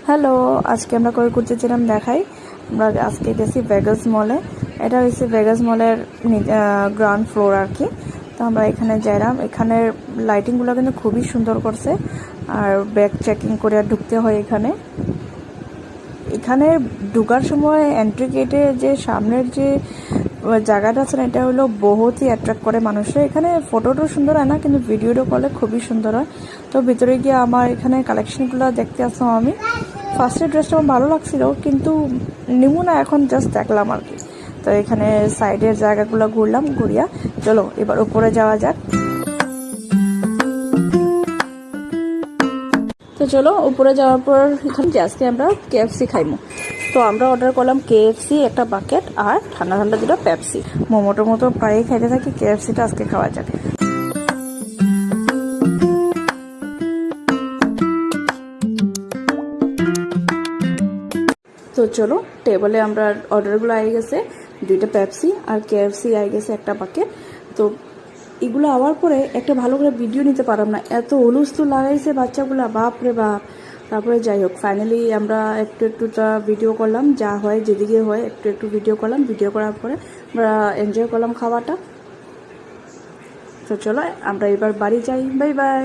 Hello, আজকে আমরা কই করতেছিলাম দেখাই। আমরা আজকে গেছি ভেগাস মলে। এটা হচ্ছে ভেগাস মলের গ্রাউন্ড ফ্লোর আর কি। তো আমরা এখানে যাইলাম। এখানের লাইটিংগুলো কিন্তু খুবই সুন্দর করছে। আর ব্যাগ চেকিং করে ঢুকতে হয় এখানে। এখানে ঢুকার সময় এন্ট্রি গেটে যে সামনের যে জায়গাটা আছে না, এটা হলো বহুতই অ্যাট্রাক্ট করে মানুষের। এখানে ফটোটা সুন্দর হয় না, কিন্তু ভিডিওটা করলে খুবই সুন্দর হয়। তো ভিতরে গিয়ে আমার এখানে কালেকশনগুলো দেখতে আসলাম আমি। ফার্স্টের ড্রেসটা আমার ভালো লাগছিল, কিন্তু নিমু না, এখন জাস্ট দেখলাম আর কি। তো এখানে সাইডের জায়গাগুলো ঘুরিয়া চলো এবার উপরে যাওয়া যাক। তো চলো উপরে যাওয়ার পর এখানে আজকে আমরা কেএফসি খাইমু। তো আমরা অর্ডার করলাম কেএফসি একটা বাকেট আর ঠান্ডা ঠান্ডা দুটো পেপসি। মোমোটোর মতো প্রায়ই খাইতে থাকি, কেএফসিটা আজকে খাওয়া যাক। তো চলো টেবলে আমরা অর্ডারগুলো আই গেছে, দুইটা পেপসি আর কেএফসি আই গেছে একটা বাকেট। তো এগুলো আওয়ার পরে একটা ভালো করে ভিডিও নিতে পারলাম না, এত হলুস্থ লাগাইছে বাচ্চাগুলা, বাপ রে বাপ। তারপরে যাই হোক, ফাইনালি আমরা একটুটা ভিডিও করলাম, যা হয় যেদিকে হয় একটু ভিডিও করলাম। ভিডিও করার পরে আমরা এনজয় করলাম খাওয়াটা। তো চলো আমরা এবার বাড়ি যাই, বাই বাই।